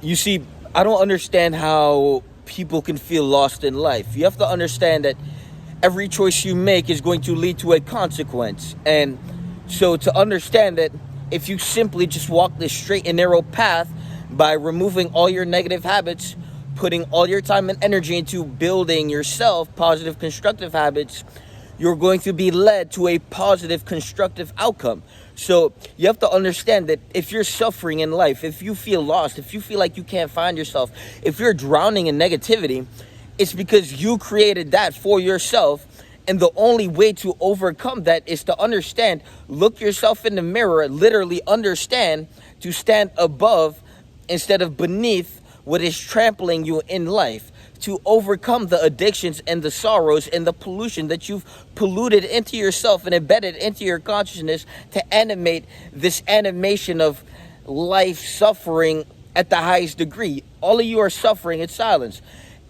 You see, I don't understand how people can feel lost in life. You have to understand that every choice you make is going to lead to a consequence. And so to understand that if you simply just walk this straight and narrow path by removing all your negative habits, putting all your time and energy into building yourself positive, constructive habits, you're going to be led to a positive, constructive outcome. So you have to understand that if you're suffering in life, if you feel lost, if you feel like you can't find yourself, if you're drowning in negativity, it's because you created that for yourself. And the only way to overcome that is to understand, look yourself in the mirror, literally understand to stand above instead of beneath what is trampling you in life, to overcome the addictions and the sorrows and the pollution that you've polluted into yourself and embedded into your consciousness to animate this animation of life suffering at the highest degree. All of you are suffering in silence.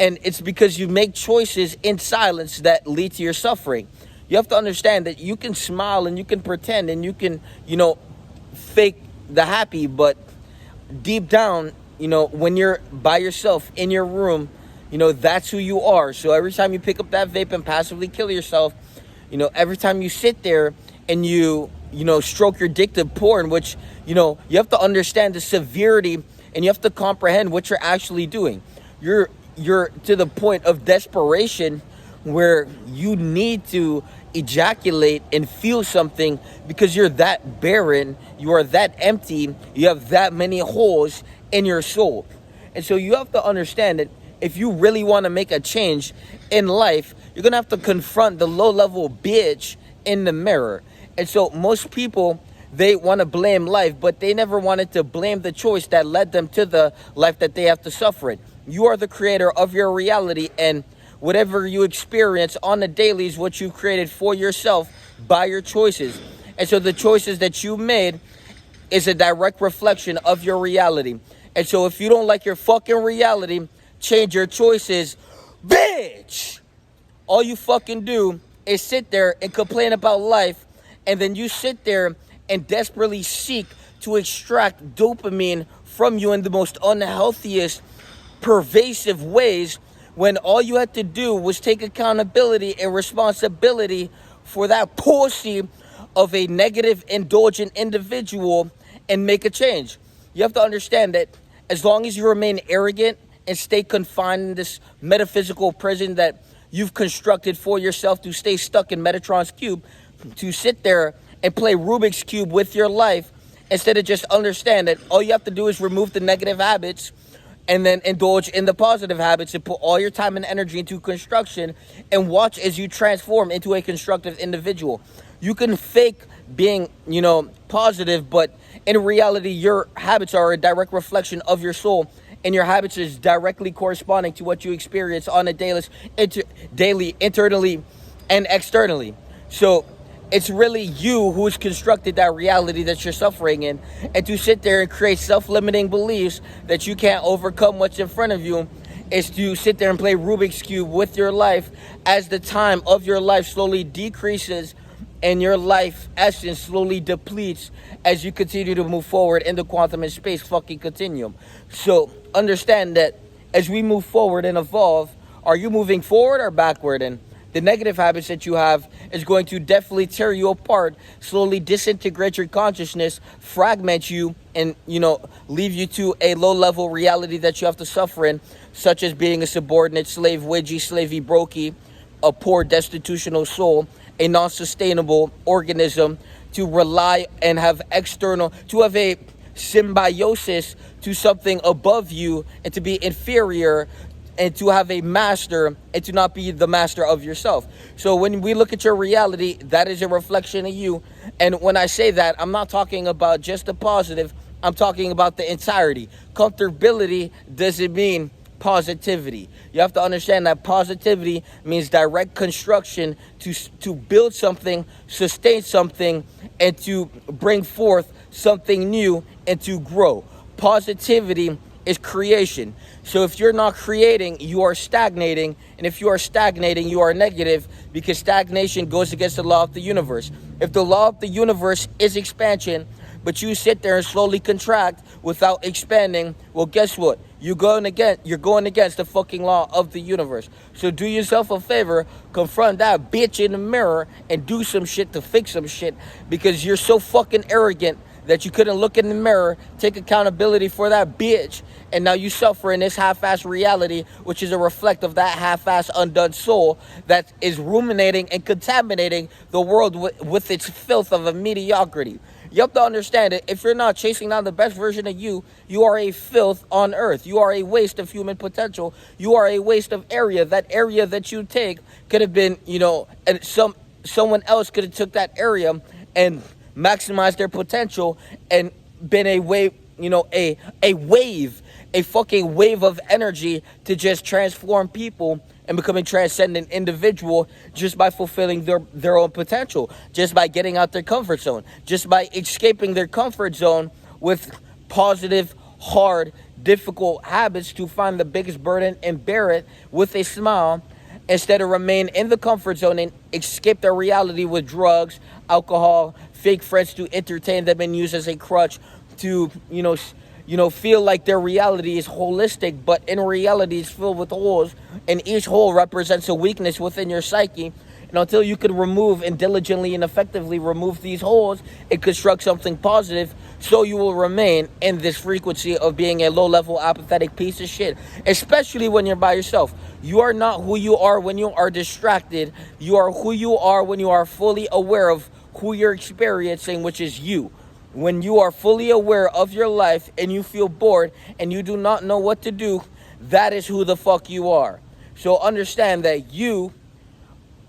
And it's because you make choices in silence that lead to your suffering. You have to understand that you can smile and you can pretend and you can, fake the happy, but deep down, when you're by yourself in your room, that's who you are. So every time you pick up that vape and passively kill yourself, every time you sit there and you stroke your addictive porn, which, you have to understand the severity and you have to comprehend what you're actually doing. You're to the point of desperation where you need to ejaculate and feel something because you're that barren, you are that empty, you have that many holes in your soul. And so you have to understand that if you really want to make a change in life, you're going to have to confront the low-level bitch in the mirror. And so most people, they want to blame life, but they never wanted to blame the choice that led them to the life that they have to suffer in. You are the creator of your reality, and whatever you experience on the daily is what you created for yourself by your choices. And so the choices that you made is a direct reflection of your reality. And so if you don't like your fucking reality, change your choices, bitch. All you fucking do is sit there and complain about life, and then you sit there and desperately seek to extract dopamine from you in the most unhealthiest, pervasive ways, when all you had to do was take accountability and responsibility for that pussy of a negative, indulgent individual and make a change. You have to understand that as long as you remain arrogant and stay confined in this metaphysical prison that you've constructed for yourself to stay stuck in Metatron's cube, to sit there and play Rubik's Cube with your life, instead of just understand that all you have to do is remove the negative habits and then indulge in the positive habits and put all your time and energy into construction and watch as you transform into a constructive individual. You can fake being, positive, but in reality, your habits are a direct reflection of your soul, and your habits is directly corresponding to what you experience on a daily, internally and externally. So it's really you who's constructed that reality that you're suffering in, and to sit there and create self-limiting beliefs that you can't overcome what's in front of you is to sit there and play Rubik's Cube with your life as the time of your life slowly decreases and your life essence slowly depletes as you continue to move forward in the quantum and space fucking continuum. So understand that as we move forward and evolve, are you moving forward or backward? And the negative habits that you have is going to definitely tear you apart, slowly disintegrate your consciousness, fragment you, and, leave you to a low-level reality that you have to suffer in, such as being a subordinate, slave, widgy, slavey, brokey, a poor, destitutional soul, a non-sustainable organism, to rely and have to have a symbiosis to something above you and to be inferior, and to have a master and to not be the master of yourself. So when we look at your reality, that is a reflection of you. And when I say that, I'm not talking about just the positive, I'm talking about the entirety. Comfortability doesn't mean positivity. You have to understand that positivity means direct construction to build something, sustain something, and to bring forth something new and to grow. Positivity is creation. So if you're not creating, you are stagnating. And if you are stagnating, you are negative, because stagnation goes against the law of the universe. If the law of the universe is expansion, but you sit there and slowly contract without expanding, well, guess what? You're going against the fucking law of the universe. So do yourself a favor, confront that bitch in the mirror and do some shit to fix some shit, because you're so fucking arrogant that you couldn't look in the mirror, take accountability for that bitch, and now you suffer in this half-assed reality, which is a reflect of that half-assed undone soul that is ruminating and contaminating the world with its filth of a mediocrity. You have to understand it. If you're not chasing down the best version of you, you are a filth on earth. You are a waste of human potential. You are a waste of area. That area that you take could have been, and someone else could have took that area and maximize their potential and been a wave, a fucking wave of energy to just transform people and becoming transcendent individual just by fulfilling their own potential, just by getting out their comfort zone, just by escaping their comfort zone with positive, hard, difficult habits to find the biggest burden and bear it with a smile, instead of remain in the comfort zone and escape their reality with drugs, alcohol, fake friends to entertain them and use as a crutch to, feel like their reality is holistic, but in reality it's filled with holes, and each hole represents a weakness within your psyche. And until you can remove and diligently and effectively remove these holes and construct something positive, so you will remain in this frequency of being a low-level, apathetic piece of shit, especially when you're by yourself. You are not who you are when you are distracted. You are who you are when you are fully aware of who you're experiencing, which is you. When you are fully aware of your life and you feel bored and you do not know what to do, that is who the fuck you are. So understand that you,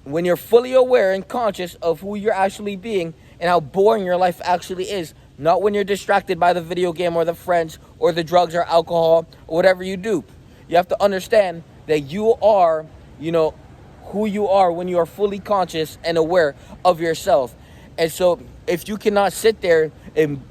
when you're fully aware and conscious of who you're actually being and how boring your life actually is, not when you're distracted by the video game or the friends or the drugs or alcohol or whatever you do. You have to understand that you are, who you are when you are fully conscious and aware of yourself. And so if you cannot sit there and,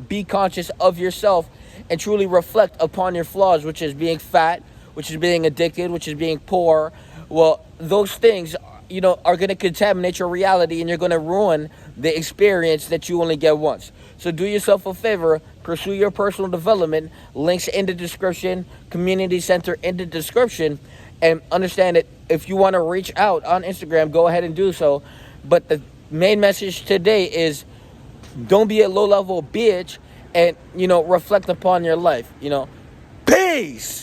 be conscious of yourself and truly reflect upon your flaws, which is being fat, which is being addicted, which is being poor, well, those things, are going to contaminate your reality, and you're going to ruin the experience that you only get once. So do yourself a favor, pursue your personal development, links in the description, community center in the description, and understand that if you want to reach out on Instagram, go ahead and do so. But the main message today is, don't be a low-level bitch and, reflect upon your life, Peace!